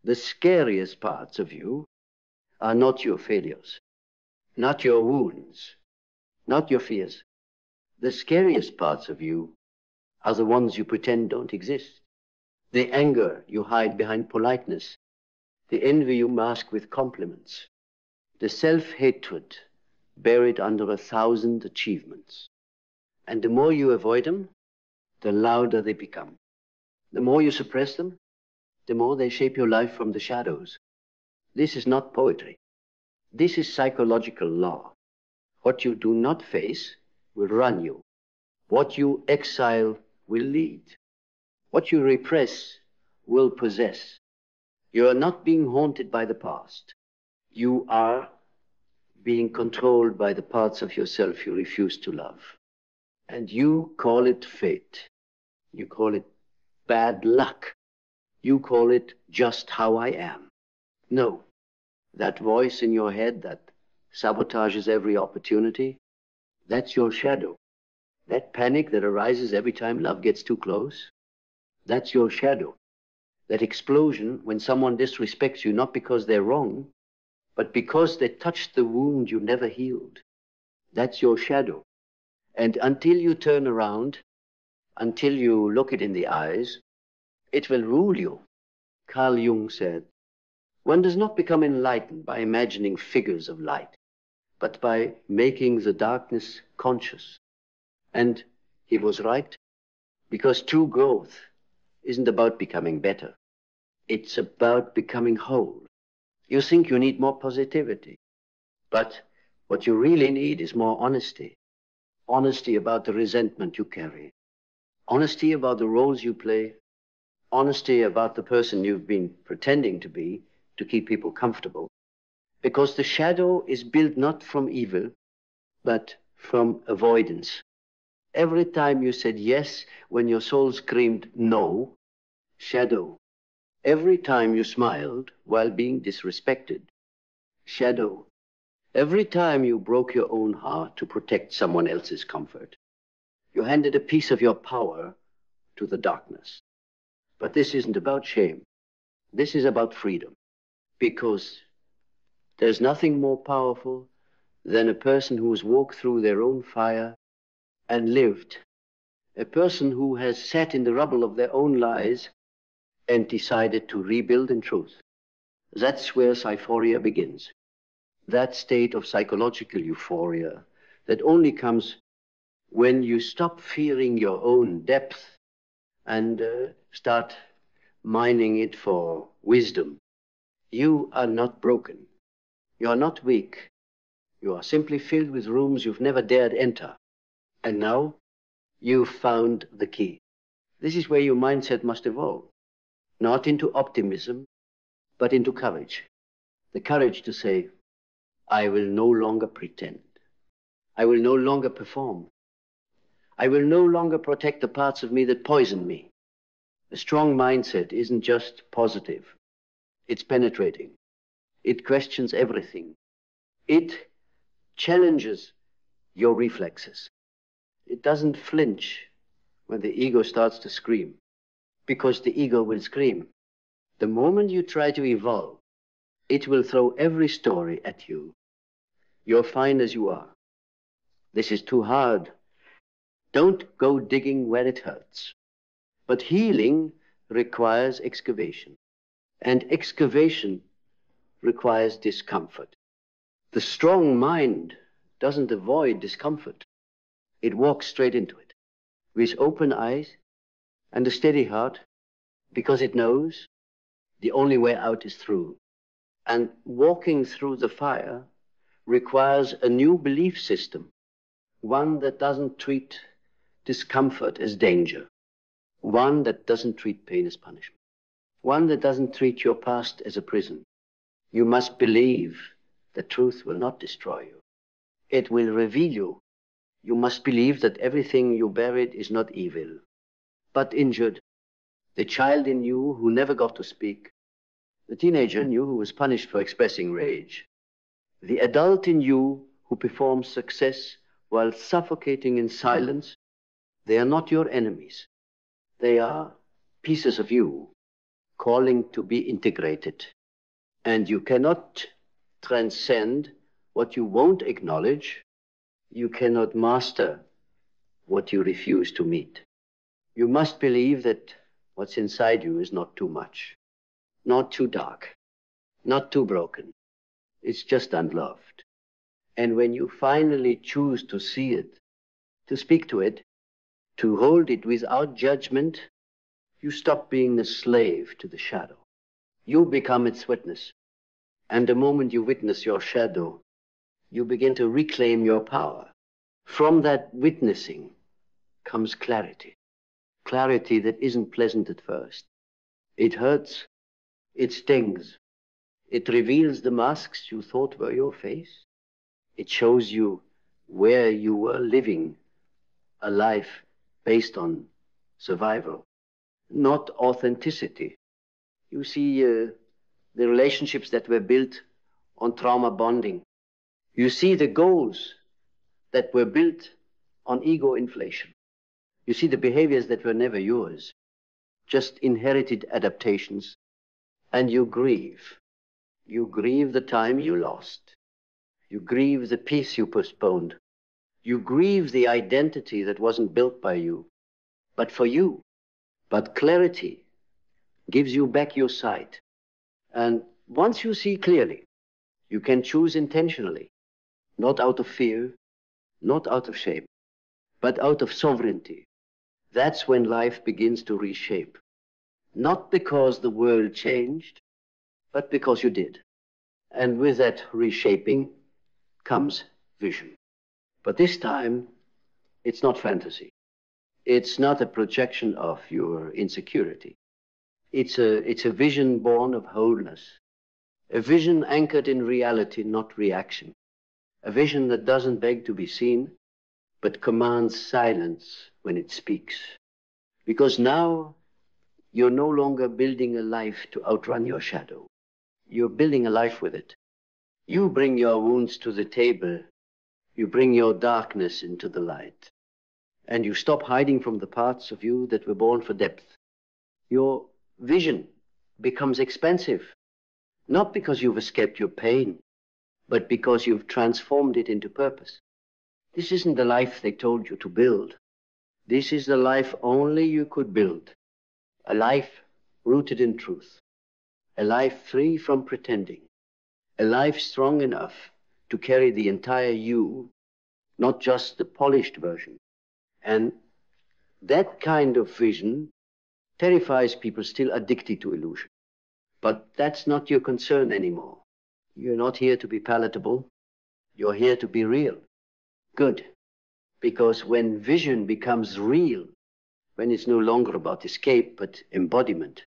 The scariest parts of you are not your failures, not your wounds, not your fears. The scariest parts of you are the ones you pretend don't exist. The anger you hide behind politeness, the envy you mask with compliments, the self-hatred buried under 1,000 achievements. And the more you avoid them, the louder they become. The more you suppress them, the more they shape your life from the shadows. This is not poetry. This is psychological law. What you do not face will run you. What you exile will lead. What you repress will possess. You are not being haunted by the past. You are being controlled by the parts of yourself you refuse to love. And you call it fate. You call it bad luck. You call it just how I am. No, that voice in your head that sabotages every opportunity, that's your shadow. That panic that arises every time love gets too close, that's your shadow. That explosion when someone disrespects you, not because they're wrong, but because they touched the wound you never healed, that's your shadow. And until you turn around, until you look it in the eyes, it will rule you. Carl Jung said, one does not become enlightened by imagining figures of light, but by making the darkness conscious. And he was right, because true growth isn't about becoming better. It's about becoming whole. You think you need more positivity, but what you really need is more honesty. Honesty about the resentment you carry. Honesty about the roles you play. Honesty about the person you've been pretending to be to keep people comfortable. Because the shadow is built not from evil, but from avoidance. Every time you said yes when your soul screamed no, shadow. Every time you smiled while being disrespected, shadow. Every time you broke your own heart to protect someone else's comfort, you handed a piece of your power to the darkness. But this isn't about shame. This is about freedom. Because there's nothing more powerful than a person who's walked through their own fire and lived. A person who has sat in the rubble of their own lies and decided to rebuild in truth. That's where symphoria begins. That state of psychological euphoria that only comes when you stop fearing your own depth and start mining it for wisdom. You are not broken. You are not weak. You are simply filled with rooms you've never dared enter. And now you've found the key. This is where your mindset must evolve. Not into optimism, but into courage. The courage to say, I will no longer pretend. I will no longer perform. I will no longer protect the parts of me that poison me. A strong mindset isn't just positive. It's penetrating. It questions everything. It challenges your reflexes. It doesn't flinch when the ego starts to scream, because the ego will scream. The moment you try to evolve, it will throw every story at you. You're fine as you are. This is too hard. Don't go digging where it hurts. But healing requires excavation. And excavation requires discomfort. The strong mind doesn't avoid discomfort. It walks straight into it with open eyes and a steady heart, because it knows the only way out is through. And walking through the fire requires a new belief system, one that doesn't treat discomfort as danger, one that doesn't treat pain as punishment, one that doesn't treat your past as a prison. You must believe the truth will not destroy you. It will reveal you. You must believe that everything you buried is not evil, but injured. The child in you who never got to speak, the teenager in you who was punished for expressing rage, the adult in you who performs success while suffocating in silence, they are not your enemies. They are pieces of you calling to be integrated. And you cannot transcend what you won't acknowledge. You cannot master what you refuse to meet. You must believe that what's inside you is not too much, not too dark, not too broken. It's just unloved. And when you finally choose to see it, to speak to it, to hold it without judgment, you stop being a slave to the shadow. You become its witness. And the moment you witness your shadow, you begin to reclaim your power. From that witnessing comes clarity. Clarity that isn't pleasant at first. It hurts. It stings. It reveals the masks you thought were your face. It shows you where you were living a life based on survival, not authenticity. You see the relationships that were built on trauma bonding. You see the goals that were built on ego inflation. You see the behaviors that were never yours, just inherited adaptations, and you grieve. You grieve the time you lost. You grieve the peace you postponed. You grieve the identity that wasn't built by you, but for you. But clarity gives you back your sight. And once you see clearly, you can choose intentionally, not out of fear, not out of shame, but out of sovereignty. That's when life begins to reshape. Not because the world changed, but because you did. And with that reshaping comes vision. But this time, it's not fantasy. It's not a projection of your insecurity. It's a vision born of wholeness. A vision anchored in reality, not reaction. A vision that doesn't beg to be seen, but commands silence when it speaks. Because now, you're no longer building a life to outrun your shadow. You're building a life with it. You bring your wounds to the table. You bring your darkness into the light. And you stop hiding from the parts of you that were born for depth. Your vision becomes expansive, not because you've escaped your pain, but because you've transformed it into purpose. This isn't the life they told you to build. This is the life only you could build. A life rooted in truth. A life free from pretending. A life strong enough to carry the entire you, not just the polished version. And that kind of vision terrifies people still addicted to illusion. But that's not your concern anymore. You're not here to be palatable. You're here to be real. Good. Because when vision becomes real, when it's no longer about escape but embodiment,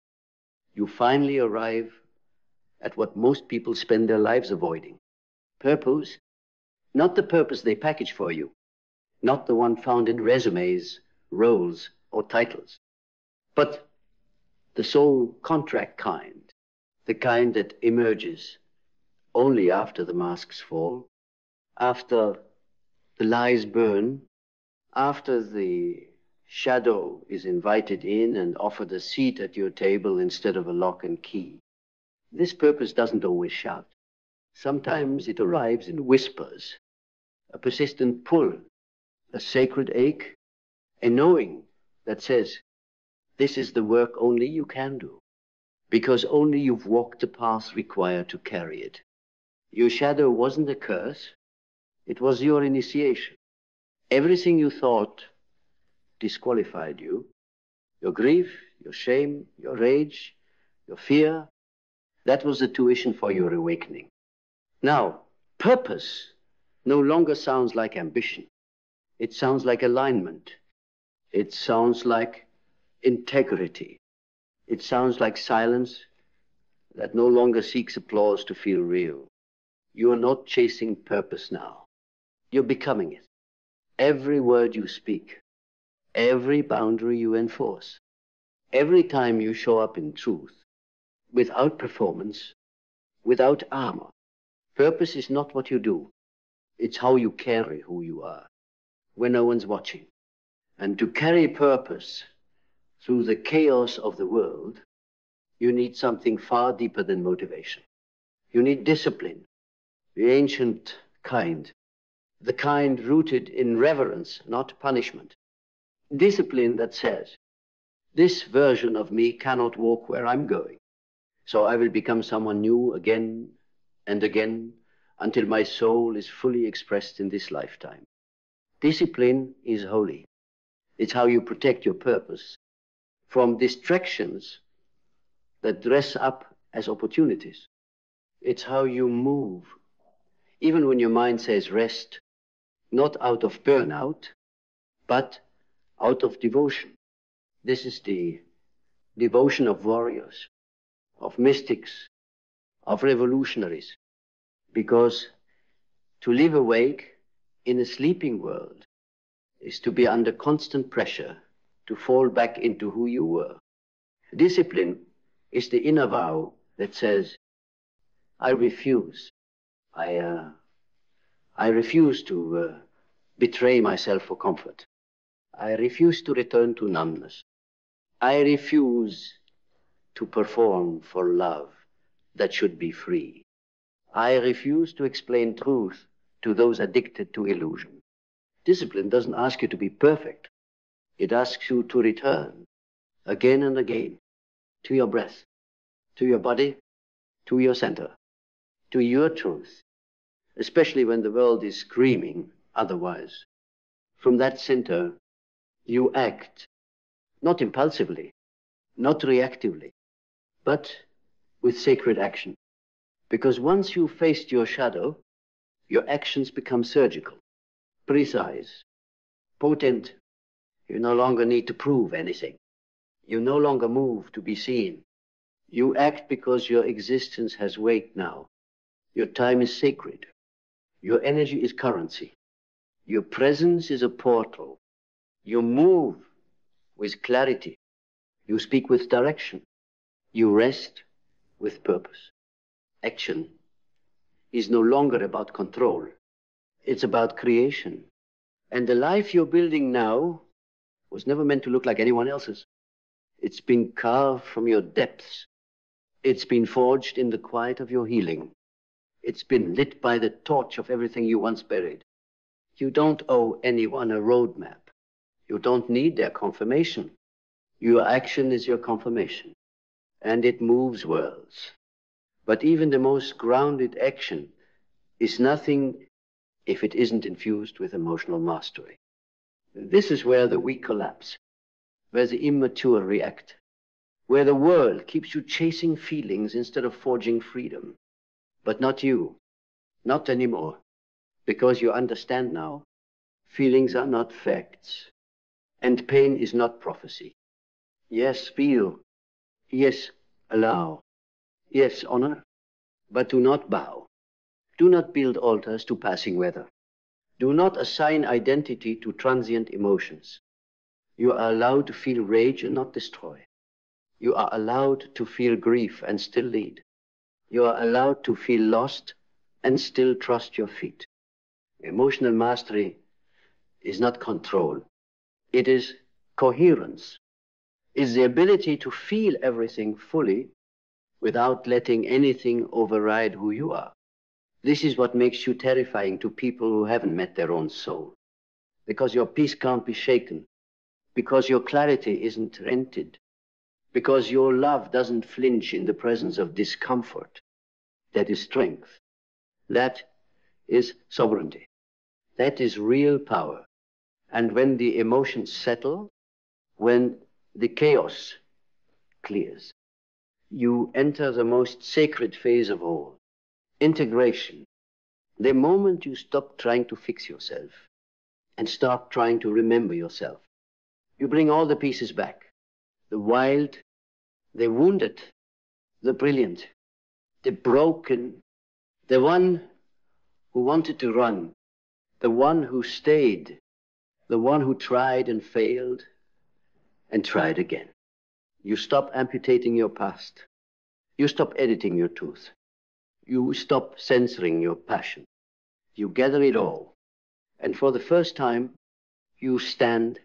you finally arrive at what most people spend their lives avoiding. Purpose, not the purpose they package for you, not the one found in resumes, roles, or titles, but the soul contract kind, the kind that emerges only after the masks fall, after the lies burn, after the shadow is invited in and offered a seat at your table instead of a lock and key. This purpose doesn't always shout. Sometimes it arrives in whispers, a persistent pull, a sacred ache, a knowing that says, this is the work only you can do, because only you've walked the path required to carry it. Your shadow wasn't a curse, it was your initiation. Everything you thought disqualified you, your grief, your shame, your rage, your fear, that was the tuition for your awakening. Now, purpose no longer sounds like ambition. It sounds like alignment. It sounds like integrity. It sounds like silence that no longer seeks applause to feel real. You are not chasing purpose now. You're becoming it. Every word you speak, every boundary you enforce, every time you show up in truth, without performance, without armor. Purpose is not what you do. It's how you carry who you are when no one's watching. And to carry purpose through the chaos of the world, you need something far deeper than motivation. You need discipline, the ancient kind, the kind rooted in reverence, not punishment. Discipline that says, this version of me cannot walk where I'm going, so I will become someone new again and again until my soul is fully expressed in this lifetime. Discipline is holy. It's how you protect your purpose from distractions that dress up as opportunities. It's how you move, even when your mind says rest, not out of burnout, but out of devotion. This is the devotion of warriors, of mystics, of revolutionaries, because to live awake in a sleeping world is to be under constant pressure to fall back into who you were. Discipline is the inner vow that says, I refuse. I refuse to betray myself for comfort. I refuse to return to numbness. I refuse to perform for love that should be free. I refuse to explain truth to those addicted to illusion. Discipline doesn't ask you to be perfect. It asks you to return again and again to your breath, to your body, to your center, to your truth, especially when the world is screaming otherwise. From that center, you act, not impulsively, not reactively, but with sacred action. Because once you've faced your shadow, your actions become surgical, precise, potent. You no longer need to prove anything. You no longer move to be seen. You act because your existence has weight now. Your time is sacred. Your energy is currency. Your presence is a portal. You move with clarity. You speak with direction. You rest with purpose. Action is no longer about control. It's about creation. And the life you're building now was never meant to look like anyone else's. It's been carved from your depths. It's been forged in the quiet of your healing. It's been lit by the torch of everything you once buried. You don't owe anyone a roadmap. You don't need their confirmation. Your action is your confirmation, and it moves worlds. But even the most grounded action is nothing if it isn't infused with emotional mastery. This is where the weak collapse, where the immature react, where the world keeps you chasing feelings instead of forging freedom. But not you, not anymore, because you understand now, feelings are not facts, and pain is not prophecy. Yes, feel. Yes, allow. Yes, honor. But do not bow. Do not build altars to passing weather. Do not assign identity to transient emotions. You are allowed to feel rage and not destroy. You are allowed to feel grief and still lead. You are allowed to feel lost and still trust your feet. Emotional mastery is not control. It is coherence. It's the ability to feel everything fully without letting anything override who you are. This is what makes you terrifying to people who haven't met their own soul. Because your peace can't be shaken. Because your clarity isn't rented. Because your love doesn't flinch in the presence of discomfort. That is strength. That is sovereignty. That is real power. And when the emotions settle, when the chaos clears, you enter the most sacred phase of all, integration. The moment you stop trying to fix yourself and start trying to remember yourself, you bring all the pieces back. The wild, the wounded, the brilliant, the broken, the one who wanted to run, the one who stayed, the one who tried and failed and tried again. You stop amputating your past. You stop editing your truth. You stop censoring your passion. You gather it all. And for the first time, you stand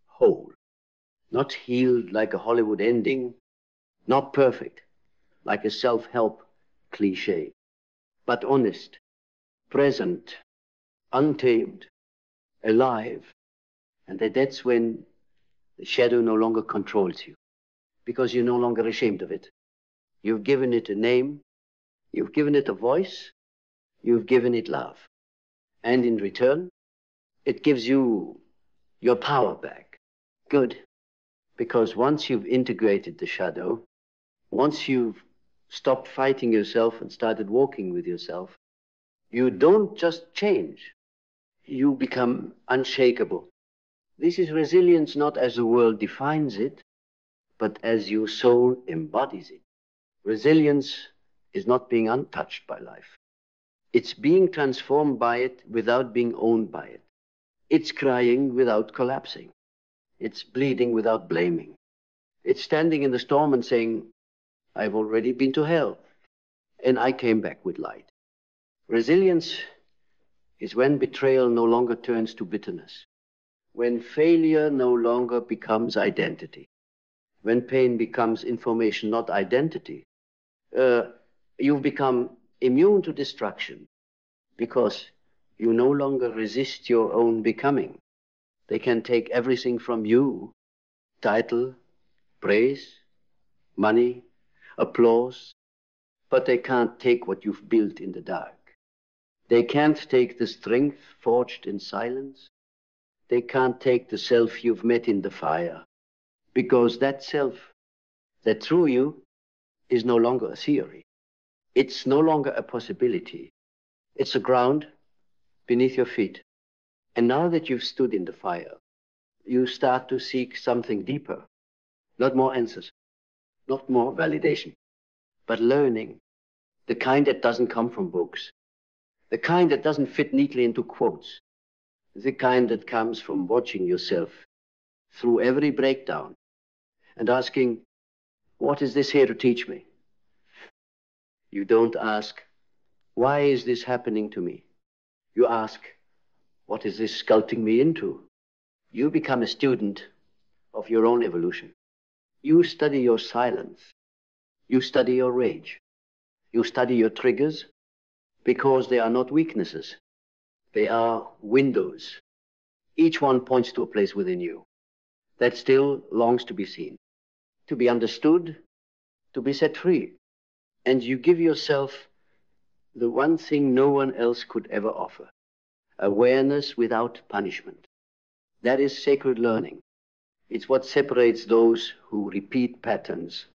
whole. Not healed like a Hollywood ending, Not perfect, like a self-help cliche, but honest, present, untamed, alive. And that's when the shadow no longer controls you, because you're no longer ashamed of it. You've given it a name, you've given it a voice, you've given it love. And in return, it gives you your power back. Good. Because once you've integrated the shadow, once you've stopped fighting yourself and started walking with yourself, you don't just change, you become unshakable. This is resilience not as the world defines it, but as your soul embodies it. Resilience is not being untouched by life. It's being transformed by it without being owned by it. It's crying without collapsing. It's bleeding without blaming. It's standing in the storm and saying, I've already been to hell, and I came back with light. Resilience is when betrayal no longer turns to bitterness, when failure no longer becomes identity, when pain becomes information, not identity. You've become immune to destruction because you no longer resist your own becoming. They can take everything from you: title, praise, money, applause, but they can't take what you've built in the dark. They can't take the strength forged in silence. They can't take the self you've met in the fire, because that self, that through you, is no longer a theory. It's no longer a possibility. It's a ground beneath your feet. And now that you've stood in the fire, you start to seek something deeper. Not more answers, not more validation, but learning, the kind that doesn't come from books, the kind that doesn't fit neatly into quotes, the kind that comes from watching yourself through every breakdown and asking, what is this here to teach me? You don't ask, why is this happening to me? You ask, what is this sculpting me into? You become a student of your own evolution. You study your silence. You study your rage. You study your triggers because they are not weaknesses. They are windows. Each one points to a place within you that still longs to be seen, to be understood, to be set free. And you give yourself the one thing no one else could ever offer: awareness without punishment. That is sacred learning. It's what separates those who repeat patterns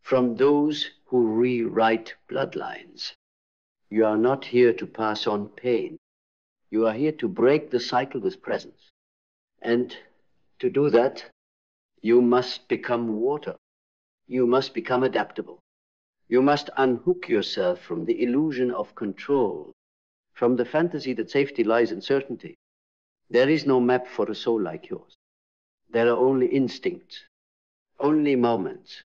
from those who rewrite bloodlines. You are not here to pass on pain. You are here to break the cycle with presence. And to do that, you must become water. You must become adaptable. You must unhook yourself from the illusion of control, from the fantasy that safety lies in certainty. There is no map for a soul like yours. There are only instincts, only moments,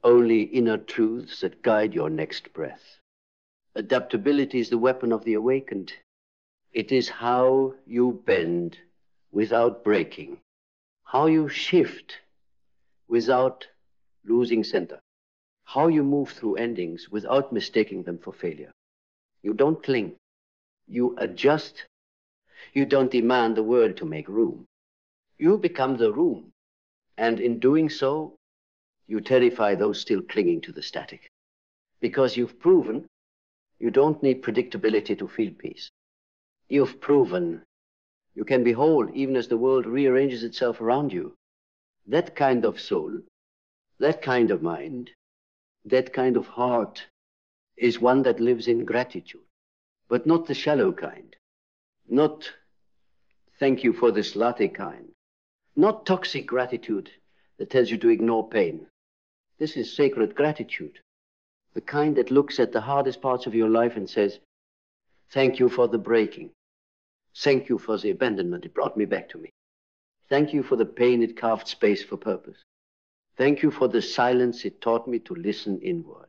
only inner truths that guide your next breath. Adaptability is the weapon of the awakened. It is how you bend without breaking, how you shift without losing center, how you move through endings without mistaking them for failure. You don't cling. You adjust. You don't demand the world to make room. You become the room. And in doing so, you terrify those still clinging to the static. Because you've proven you don't need predictability to feel peace. You've proven you can be whole even as the world rearranges itself around you. That kind of soul, that kind of mind, that kind of heart is one that lives in gratitude, but not the shallow kind, not thank you for this latte kind, not toxic gratitude that tells you to ignore pain. This is sacred gratitude, the kind that looks at the hardest parts of your life and says, thank you for the breaking. Thank you for the abandonment. It brought me back to me. Thank you for the pain. It carved space for purpose. Thank you for the silence. It taught me to listen inward.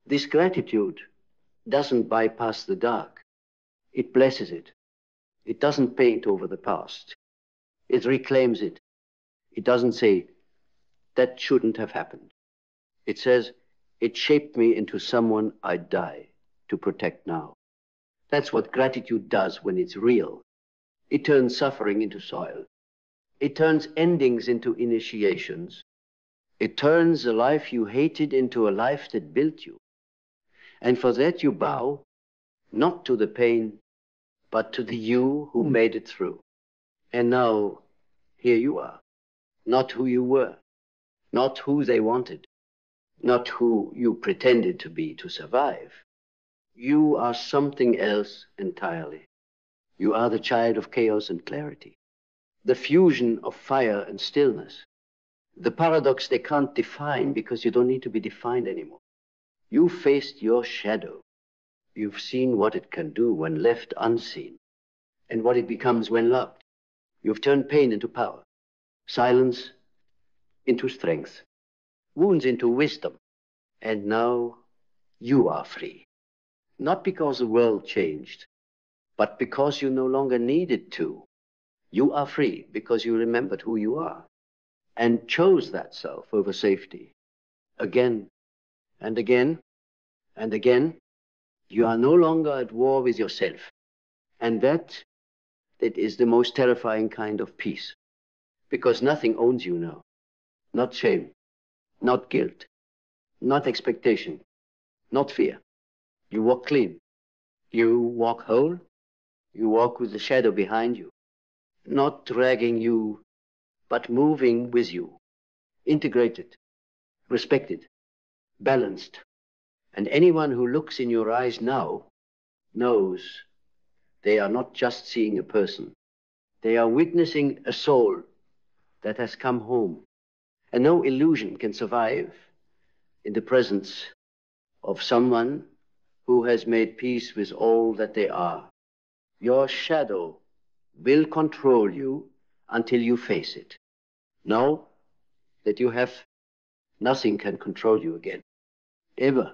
This gratitude doesn't bypass the dark. It blesses it. It doesn't paint over the past. It reclaims it. It doesn't say, that shouldn't have happened. It says, it shaped me into someone I'd die to protect now. That's what gratitude does when it's real. It turns suffering into soil. It turns endings into initiations. It turns a life you hated into a life that built you. And for that you bow, not to the pain, but to the you who made it through. And now, here you are. Not who you were. Not who they wanted. Not who you pretended to be to survive. You are something else entirely. You are the child of chaos and clarity. The fusion of fire and stillness. The paradox they can't define because you don't need to be defined anymore. You faced your shadow. You've seen what it can do when left unseen, and what it becomes when loved. You've turned pain into power, silence into strength, wounds into wisdom, and now you are free. Not because the world changed, but because you no longer needed to. You are free because you remembered who you are and chose that self over safety. Again and again and again, you are no longer at war with yourself. And that is the most terrifying kind of peace. Because nothing owns you now. Not shame, not guilt, not expectation, not fear. You walk clean. You walk whole. You walk with the shadow behind you. Not dragging you, but moving with you. Integrated, respected, balanced. And anyone who looks in your eyes now knows they are not just seeing a person. They are witnessing a soul that has come home. And no illusion can survive in the presence of someone who has made peace with all that they are. Your shadow will control you until you face it. Know that you have nothing can control you again, ever.